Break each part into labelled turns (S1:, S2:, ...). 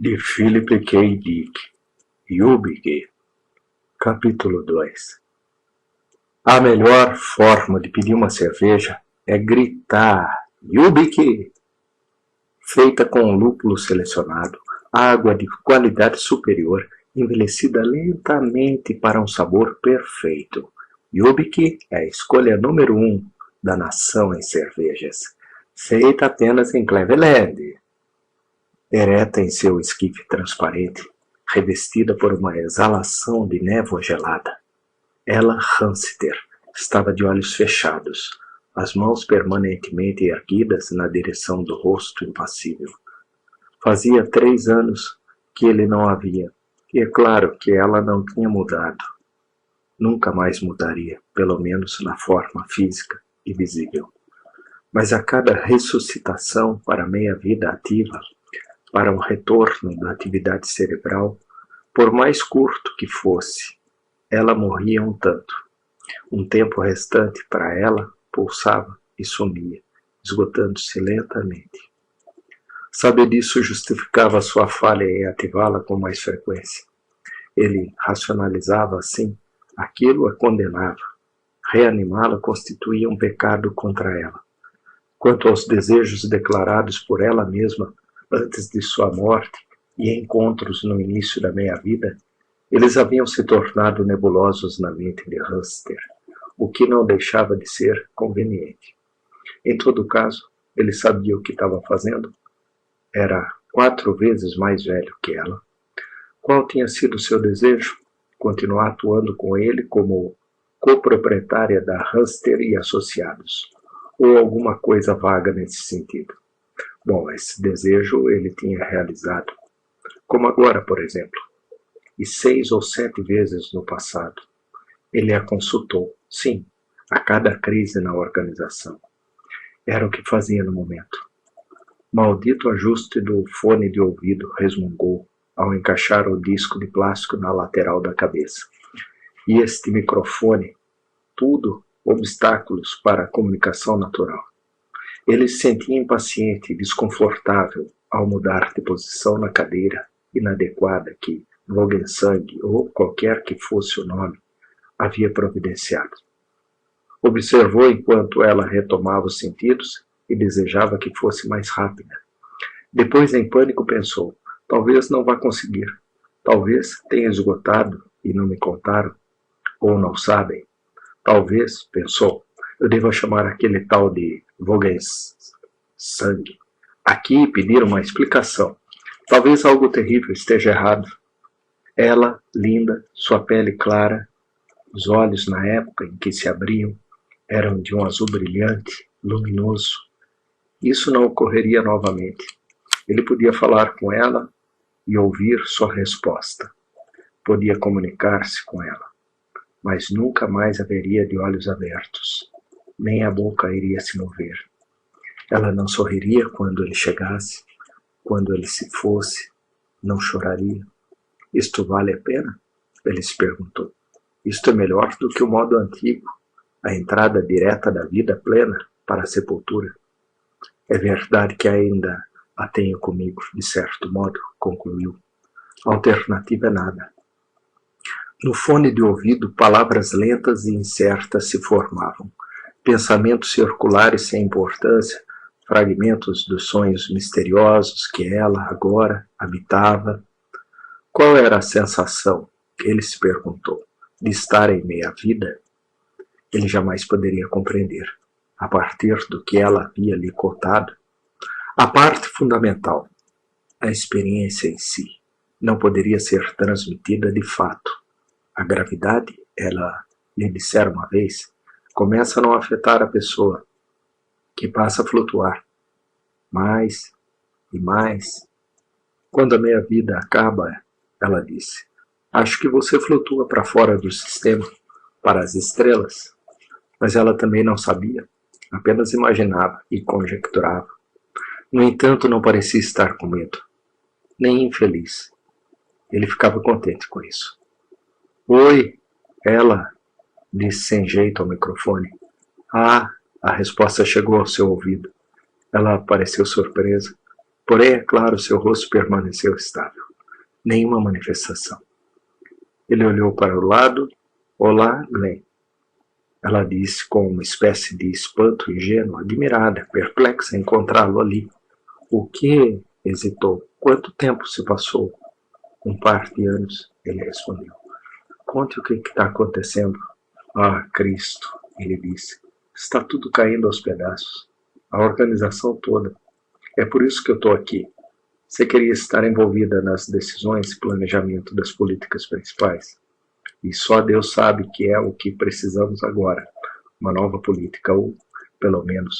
S1: De Philip K. Dick, Yubi, capítulo 2. A melhor forma de pedir uma cerveja é gritar Yubi, feita com lúpulo selecionado, água de qualidade superior, envelhecida lentamente para um sabor perfeito. Yubi é a escolha número 1 da nação em cervejas, feita apenas em Cleveland. Ereta em seu esquife transparente, revestida por uma exalação de névoa gelada. Ella Hanster estava de olhos fechados, as mãos permanentemente erguidas na direção do rosto impassível. Fazia 3 anos que ele não a via, e é claro que ela não tinha mudado. Nunca mais mudaria, pelo menos na forma física e visível. Mas a cada ressuscitação para a meia-vida ativa, para um retorno da atividade cerebral, por mais curto que fosse, ela morria um tanto. Um tempo restante para ela pulsava e sumia, esgotando-se lentamente. Saber disso justificava sua falha em ativá-la com mais frequência. Ele racionalizava assim, aquilo a condenava. Reanimá-la constituía um pecado contra ela. Quanto aos desejos declarados por ela mesma antes de sua morte e encontros no início da meia-vida, eles haviam se tornado nebulosos na mente de Hanster, o que não deixava de ser conveniente. Em todo caso, ele sabia o que estava fazendo. Era 4 vezes mais velho que ela. Qual tinha sido seu desejo? Continuar atuando com ele como coproprietária da Hanster e Associados, ou alguma coisa vaga nesse sentido. Bom, esse desejo ele tinha realizado, como agora, por exemplo, e 6 ou 7 vezes no passado. Ele a consultou, sim, a cada crise na organização. Era o que fazia no momento. Maldito ajuste do fone de ouvido, resmungou, ao encaixar o disco de plástico na lateral da cabeça. E este microfone, tudo obstáculos para a comunicação natural. Ele se sentia impaciente e desconfortável ao mudar de posição na cadeira inadequada que Vogelsang, ou qualquer que fosse o nome, havia providenciado. Observou enquanto ela retomava os sentidos e desejava que fosse mais rápida. Depois, em pânico, pensou, talvez não vá conseguir. Talvez tenha esgotado e não me contaram, ou não sabem. Talvez, pensou, eu deva chamar aquele tal de Vogelsang aqui e pedir uma explicação. Talvez algo terrível esteja errado. Ela, linda, sua pele clara, os olhos na época em que se abriam eram de um azul brilhante, luminoso. Isso não ocorreria novamente. Ele podia falar com ela e ouvir sua resposta. Podia comunicar-se com ela, mas nunca mais haveria de olhos abertos. Nem a boca iria se mover. Ela não sorriria quando ele chegasse, quando ele se fosse, não choraria. Isto vale a pena? Ele se perguntou. Isto é melhor do que o modo antigo, a entrada direta da vida plena para a sepultura. É verdade que ainda a tenho comigo, de certo modo, concluiu. A alternativa é nada. No fone de ouvido, palavras lentas e incertas se formavam. Pensamentos circulares sem importância, fragmentos dos sonhos misteriosos que ela, agora, habitava. Qual era a sensação, ele se perguntou, de estar em meia-vida? Ele jamais poderia compreender, a partir do que ela havia lhe contado. A parte fundamental, a experiência em si, não poderia ser transmitida de fato. A gravidade, ela lhe dissera uma vez, começa a não afetar a pessoa, que passa a flutuar. Mais e mais. Quando a meia-vida acaba, ela disse, acho que você flutua para fora do sistema, para as estrelas. Mas ela também não sabia, apenas imaginava e conjecturava. No entanto, não parecia estar com medo, nem infeliz. Ele ficava contente com isso. Oi, ela disse sem jeito ao microfone. Ah, a resposta chegou ao seu ouvido. Ela pareceu surpresa. Porém, é claro, seu rosto permaneceu estável. Nenhuma manifestação. Ele olhou para o lado. Olá, Glenn. Ela disse com uma espécie de espanto ingênuo, admirada, perplexa em encontrá-lo ali. O que? Hesitou. Quanto tempo se passou? Um par de anos, ele respondeu. Conte o que está acontecendo. Ah, Cristo, ele disse. Está tudo caindo aos pedaços. A organização toda. É por isso que eu estou aqui. Você queria estar envolvida nas decisões e planejamento das políticas principais? E só Deus sabe que é o que precisamos agora. Uma nova política ou, pelo menos,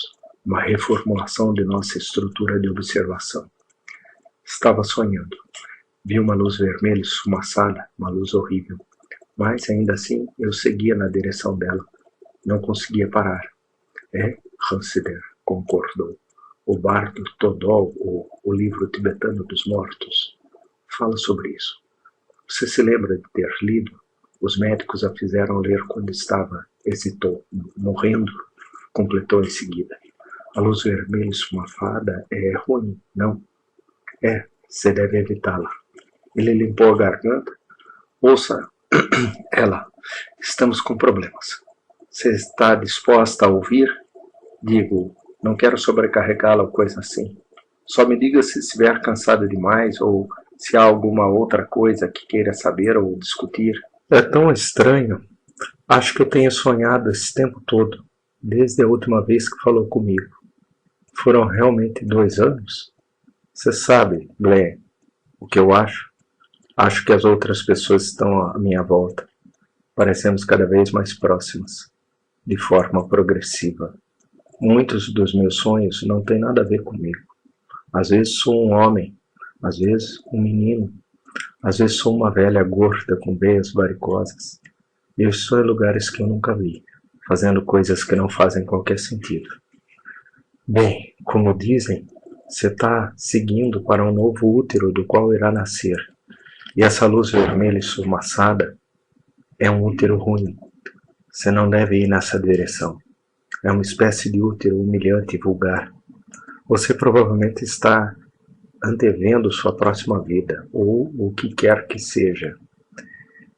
S1: uma reformulação de nossa estrutura de observação. Estava sonhando. Vi uma luz vermelha esfumaçada, uma luz horrível. Mas, ainda assim, eu seguia na direção dela. Não conseguia parar. É, Hansider concordou. O bardo Todol, o livro tibetano dos mortos, fala sobre isso. Você se lembra de ter lido? Os médicos a fizeram ler quando estava, hesitou, morrendo, completou em seguida. A luz vermelha esfumafada é ruim, não? É, você deve evitá-la. Ele limpou a garganta. Ouça, ela, estamos com problemas. Você está disposta a ouvir? Digo, não quero sobrecarregá-la ou coisa assim. Só me diga se estiver cansada demais ou se há alguma outra coisa que queira saber ou discutir. É tão estranho. Acho que eu tenho sonhado esse tempo todo, desde a última vez que falou comigo. Foram realmente 2 anos? Você sabe, Glenn, o que eu acho? Acho que as outras pessoas estão à minha volta. Parecemos cada vez mais próximas, de forma progressiva. Muitos dos meus sonhos não têm nada a ver comigo. Às vezes sou um homem, às vezes um menino, às vezes sou uma velha gorda com veias varicosas. Eu estou em lugares que eu nunca vi, fazendo coisas que não fazem qualquer sentido. Bem, como dizem, você está seguindo para um novo útero do qual irá nascer. E essa luz vermelha esfumaçada é um útero ruim. Você não deve ir nessa direção. É uma espécie de útero humilhante e vulgar. Você provavelmente está antevendo sua próxima vida, ou o que quer que seja.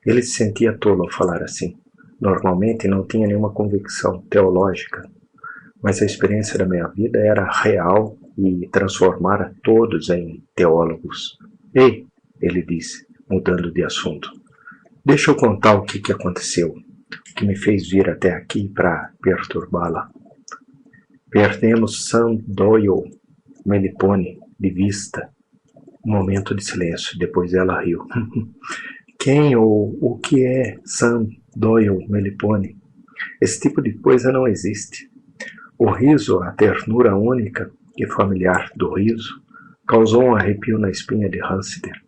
S1: Ele se sentia tolo ao falar assim. Normalmente não tinha nenhuma convicção teológica, mas a experiência da minha vida era real e transformara todos em teólogos. Ei, ele disse, mudando de assunto. Deixa eu contar o que aconteceu, o que me fez vir até aqui para perturbá-la. Perdemos Sam Doyle Melipone de vista. Um momento de silêncio, depois ela riu. Quem ou o que é Sam Doyle Melipone? Esse tipo de coisa não existe. O riso, a ternura única e familiar do riso, causou um arrepio na espinha de Hansider.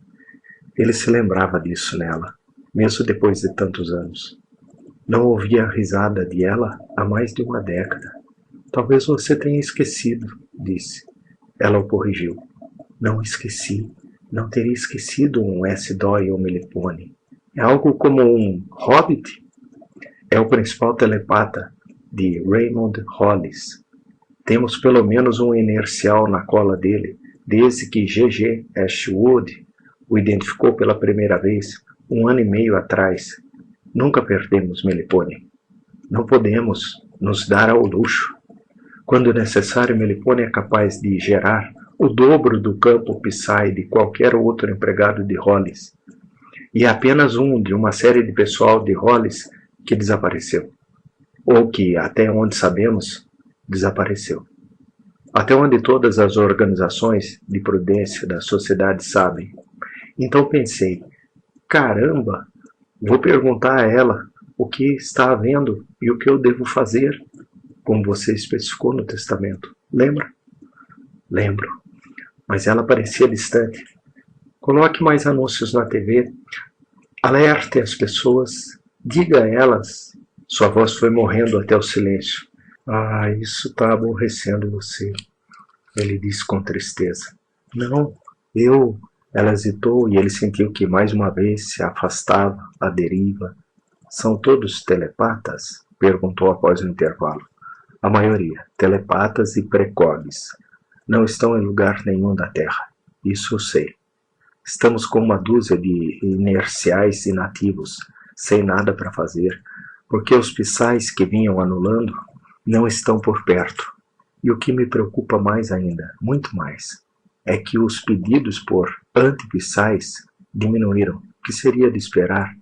S1: Ele se lembrava disso nela, mesmo depois de tantos anos. Não ouvia a risada de ela há mais de uma década. Talvez você tenha esquecido, disse. Ela o corrigiu. Não esqueci. Não teria esquecido um S. Doyle Melipone. É algo como um hobbit? É o principal telepata de Raymond Hollis. Temos pelo menos um inercial na cola dele, desde que G.G. Ashwood o identificou pela primeira vez 1 ano e meio atrás. Nunca perdemos Melipone. Não podemos nos dar ao luxo. Quando necessário, Melipone é capaz de gerar o dobro do campo Psi de qualquer outro empregado de Hollis. E é apenas um de uma série de pessoal de Hollis que desapareceu. Ou que, até onde sabemos, desapareceu. Até onde todas as organizações de prudência da sociedade sabem. Então pensei, caramba, vou perguntar a ela o que está havendo e o que eu devo fazer, como você especificou no testamento. Lembra? Lembro. Mas ela parecia distante. Coloque mais anúncios na TV. Alerte as pessoas. Diga a elas. Sua voz foi morrendo até o silêncio. Ah, isso está aborrecendo você, ele disse com tristeza. Não, eu... Ela hesitou e ele sentiu que mais uma vez se afastava, à deriva. São todos telepatas? Perguntou após o intervalo. A maioria, telepatas e precogs. não estão em lugar nenhum da Terra. Isso eu sei. Estamos com uma dúzia de inerciais inativos, sem nada para fazer, porque os psais que vinham anulando não estão por perto. E o que me preocupa mais ainda, muito mais, é que os pedidos por anti-psais diminuíram, o que seria de esperar,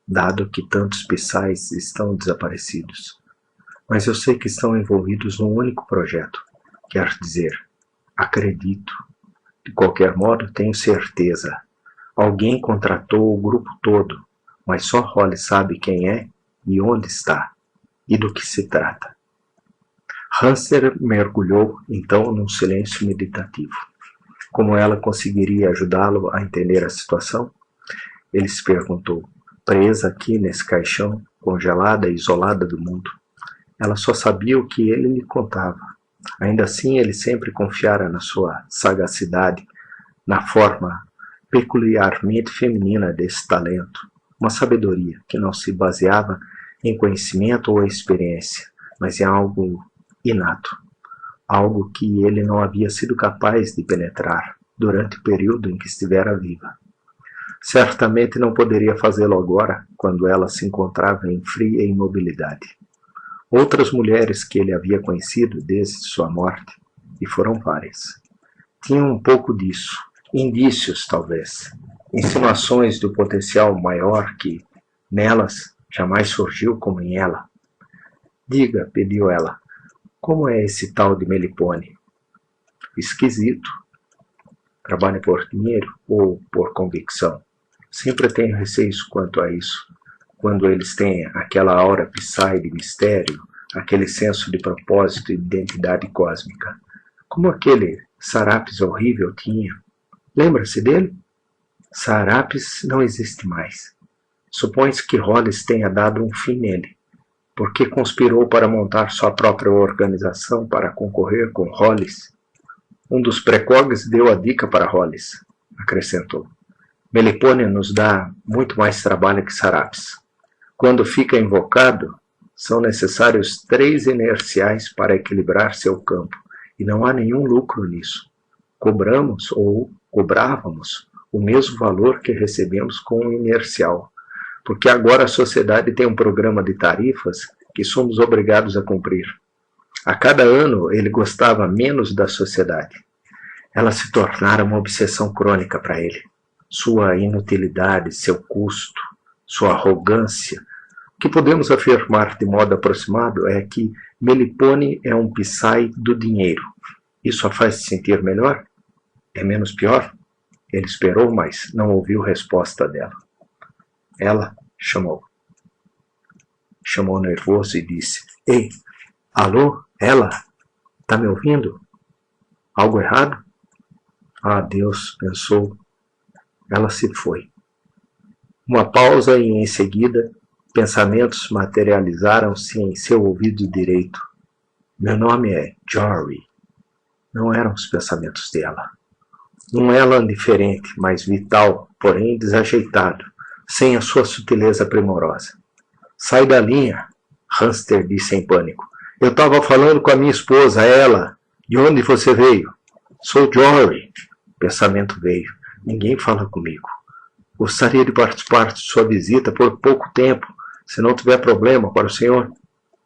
S1: dado que tantos psais estão desaparecidos. Mas eu sei que estão envolvidos num único projeto, quer dizer, acredito. De qualquer modo, tenho certeza. Alguém contratou o grupo todo, mas só Holly sabe quem é e onde está, e do que se trata. Hamster mergulhou, então, num silêncio meditativo. Como ela conseguiria ajudá-lo a entender a situação? Ele se perguntou, presa aqui nesse caixão, congelada e isolada do mundo. Ela só sabia o que ele lhe contava. Ainda assim, ele sempre confiara na sua sagacidade, na forma peculiarmente feminina desse talento, uma sabedoria que não se baseava em conhecimento ou experiência, mas em algo inato, algo que ele não havia sido capaz de penetrar durante o período em que estivera viva. Certamente não poderia fazê-lo agora, quando ela se encontrava em fria imobilidade. Outras mulheres que ele havia conhecido desde sua morte, e foram várias, tinham um pouco disso, indícios talvez, insinuações do potencial maior que, nelas, jamais surgiu como em ela. Diga, pediu ela, como é esse tal de Melipone? Esquisito. Trabalha por dinheiro ou por convicção? Sempre tenho receios quanto a isso. Quando eles têm aquela aura psai de mistério, aquele senso de propósito e identidade cósmica. Como aquele Sarapis horrível tinha. Lembra-se dele? Sarapis não existe mais. Supõe-se que Hollis tenha dado um fim nele, porque conspirou para montar sua própria organização para concorrer com Hollis. Um dos precogs deu a dica para Hollis, acrescentou. Melipone nos dá muito mais trabalho que Sarapis. Quando fica invocado, são necessários 3 inerciais para equilibrar seu campo, e não há nenhum lucro nisso. Cobramos ou cobrávamos o mesmo valor que recebemos com o inercial, porque agora a sociedade tem um programa de tarifas que somos obrigados a cumprir. A cada ano ele gostava menos da sociedade. Ela se tornara uma obsessão crônica para ele. Sua inutilidade, seu custo, sua arrogância. O que podemos afirmar de modo aproximado é que Melipone é um psai do dinheiro. Isso a faz se sentir melhor? É menos pior? Ele esperou, mas não ouviu resposta dela. Ela chamou. Chamou nervoso e disse, Ei, alô, ela? Tá me ouvindo? Algo errado? Ah, Deus, pensou. Ela se foi. Uma pausa e em seguida, pensamentos materializaram-se em seu ouvido direito. Meu nome é Jory. Não eram os pensamentos dela. Um Elan diferente, mas vital, porém desajeitado, sem a sua sutileza primorosa. Sai da linha, Hamster disse em pânico. Eu estava falando com a minha esposa, ela. De onde você veio? Sou Jory. Pensamento veio. Ninguém fala comigo. Gostaria de participar de sua visita por pouco tempo, se não tiver problema para o senhor.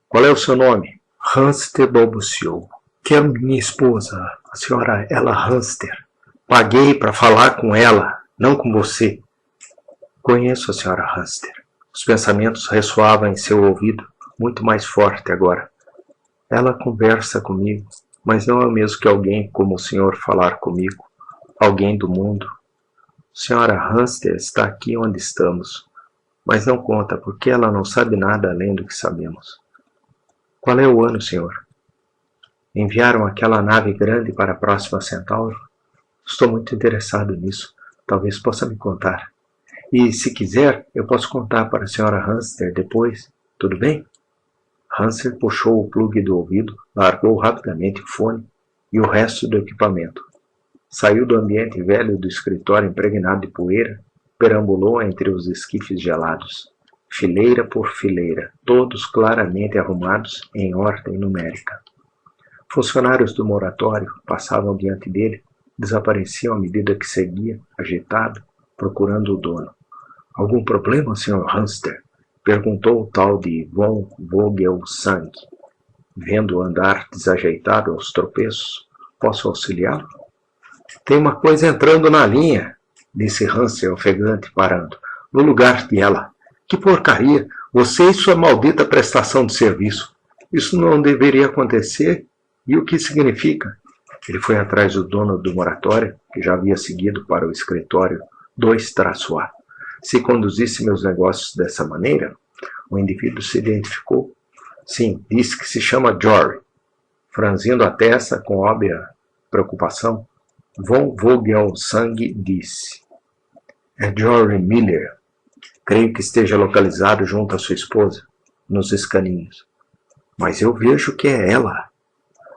S1: Qual é o seu nome? Hamster balbuciou. Quero minha esposa, a senhora Ella Hamster. Paguei para falar com ela, não com você. Conheço a senhora Hamster. Os pensamentos ressoavam em seu ouvido, muito mais forte agora. Ela conversa comigo, mas não é o mesmo que alguém como o senhor falar comigo, alguém do mundo. Senhora Hamster está aqui onde estamos, mas não conta porque ela não sabe nada além do que sabemos. Qual é o ano, senhor? Enviaram aquela nave grande para a próxima Centauro? Estou muito interessado nisso. Talvez possa me contar. E, se quiser, eu posso contar para a senhora Hamster depois. Tudo bem? Hamster puxou o plugue do ouvido, largou rapidamente o fone e o resto do equipamento. Saiu do ambiente velho do escritório impregnado de poeira, perambulou entre os esquifes gelados, fileira por fileira, todos claramente arrumados em ordem numérica. Funcionários do moratório passavam diante dele, desapareciam à medida que seguia, agitado, procurando o dono. Algum problema, Sr. Hamster? Perguntou o tal de von Vogelsang, vendo-o andar desajeitado aos tropeços. Posso auxiliá-lo? Tem uma coisa entrando na linha, disse Hamster ofegante, parando. No lugar dela. Que porcaria! Você e sua maldita prestação de serviço. Isso não deveria acontecer. E o que significa? Ele foi atrás do dono do moratório, que já havia seguido para o escritório 2-A. Se conduzisse meus negócios dessa maneira, o indivíduo se identificou. Sim, disse que se chama Jory. Franzindo a testa com óbvia preocupação, von Vogelsang disse: É Jory Miller. Creio que esteja localizado junto à sua esposa, nos escaninhos. Mas eu vejo que é ela.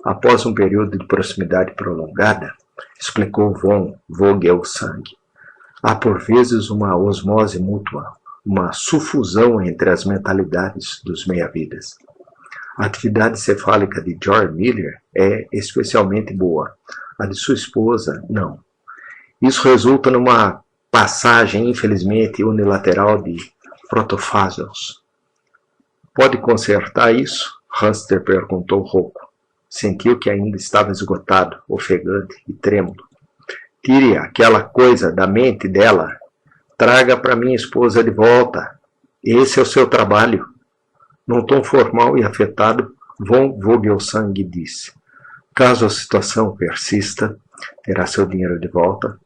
S1: Após um período de proximidade prolongada, explicou von Vogelsang, há por vezes uma osmose mútua, uma sufusão entre as mentalidades dos meia-vidas. A atividade cefálica de Jory Miller é especialmente boa, a de sua esposa não. Isso resulta numa passagem, infelizmente, unilateral de protofágios. Pode consertar isso? Hamster perguntou rouco. Sentiu que ainda estava esgotado, ofegante e trêmulo. Tire aquela coisa da mente dela. Traga para minha esposa de volta. Esse é o seu trabalho. Num tom formal e afetado, von Vogelsang disse: Caso a situação persista, terá seu dinheiro de volta.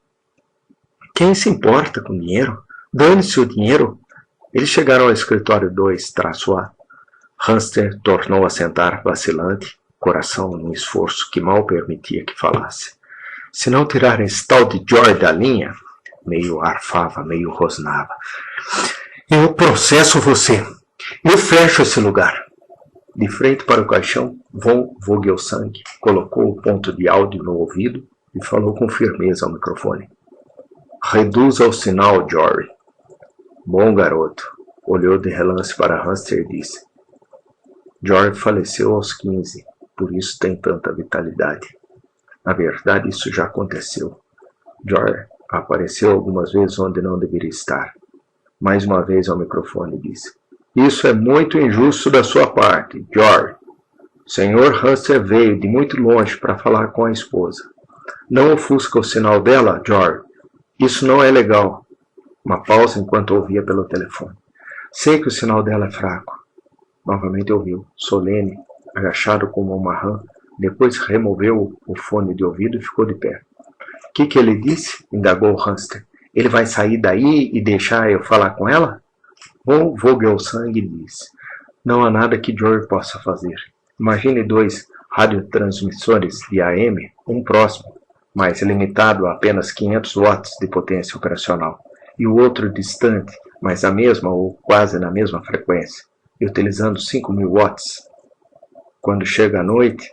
S1: Quem se importa com dinheiro? Dane-se o dinheiro. Eles chegaram ao escritório 2-A. Hamster tornou a sentar vacilante, coração num esforço que mal permitia que falasse. Se não tirarem esse tal de Jory da linha, meio arfava, meio rosnava. Eu processo você. Eu fecho esse lugar. De frente para o caixão, von Vogelsang colocou o ponto de áudio no ouvido e falou com firmeza ao microfone. Reduza o sinal, Jory. Bom garoto. Olhou de relance para Hamster e disse. Jory faleceu aos 15, por isso tem tanta vitalidade. Na verdade, isso já aconteceu. Jory apareceu algumas vezes onde não deveria estar. Mais uma vez ao microfone disse. Isso é muito injusto da sua parte, Jory. O Sr. Hamster veio de muito longe para falar com a esposa. Não ofusca o sinal dela, Jory. Isso não é legal. Uma pausa enquanto ouvia pelo telefone. Sei que o sinal dela é fraco. Novamente ouviu, solene, agachado como uma rã. Depois removeu o fone de ouvido e ficou de pé. O que ele disse? Indagou Hamster. Ele vai sair daí e deixar eu falar com ela? Von Vogelsang disse. Não há nada que Jory possa fazer. Imagine 2 radiotransmissores de AM, um próximo, mas limitado a apenas 500 watts de potência operacional, e o outro distante, mas a mesma ou quase na mesma frequência, e utilizando 5.000 watts. Quando chega a noite,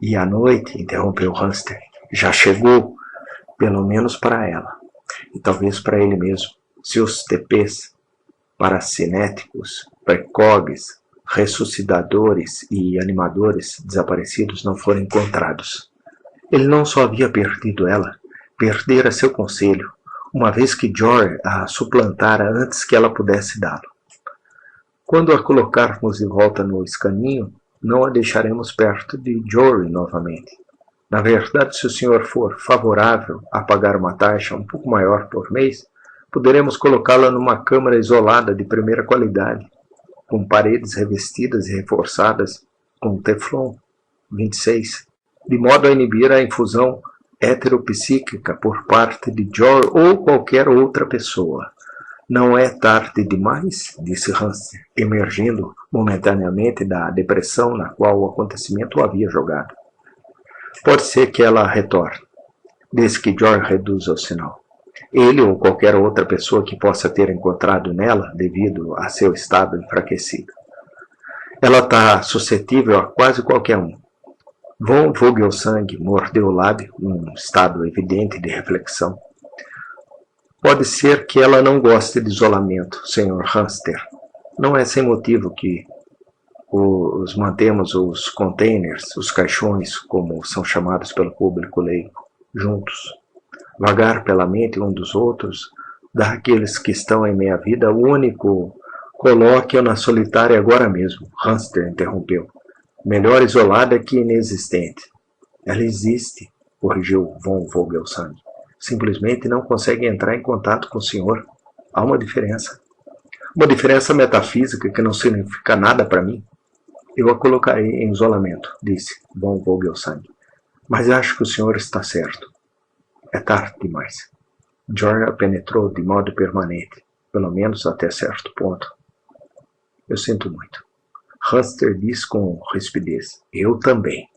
S1: e a noite, interrompeu Hamster, já chegou, pelo menos para ela, e talvez para ele mesmo, se os TPs, paracinéticos, precogs, ressuscitadores e animadores desaparecidos não forem encontrados. Ele não só havia perdido ela, perdera seu conselho, uma vez que Jory a suplantara antes que ela pudesse dá-lo. Quando a colocarmos de volta no escaninho, não a deixaremos perto de Jory novamente. Na verdade, se o senhor for favorável a pagar uma taxa um pouco maior por mês, poderemos colocá-la numa câmara isolada de primeira qualidade, com paredes revestidas e reforçadas com Teflon 26, de modo a inibir a infusão heteropsíquica por parte de Jory ou qualquer outra pessoa. Não é tarde demais? Disse Hamster, emergindo momentaneamente da depressão na qual o acontecimento o havia jogado. Pode ser que ela retorne, desde que Jory reduza o sinal. Ele ou qualquer outra pessoa que possa ter encontrado nela devido a seu estado enfraquecido. Ela está suscetível a quase qualquer um. Von Vogelsang mordeu o lábio, num estado evidente de reflexão. Pode ser que ela não goste de isolamento, Sr. Hamster. Não é sem motivo que mantemos os containers, os caixões, como são chamados pelo público leigo, juntos. Vagar pela mente um dos outros, daqueles que estão em minha vida, o único, coloque-o na solitária agora mesmo. Hamster interrompeu. Melhor isolada que inexistente. Ela existe, corrigiu von Vogelsang. Simplesmente não consegue entrar em contato com o senhor. Há uma diferença. Uma diferença metafísica que não significa nada para mim. Eu a colocarei em isolamento, disse von Vogelsang. Mas acho que o senhor está certo. É tarde demais. Jorah penetrou de modo permanente, pelo menos até certo ponto. Eu sinto muito. Hamster disse com rispidez. Eu também.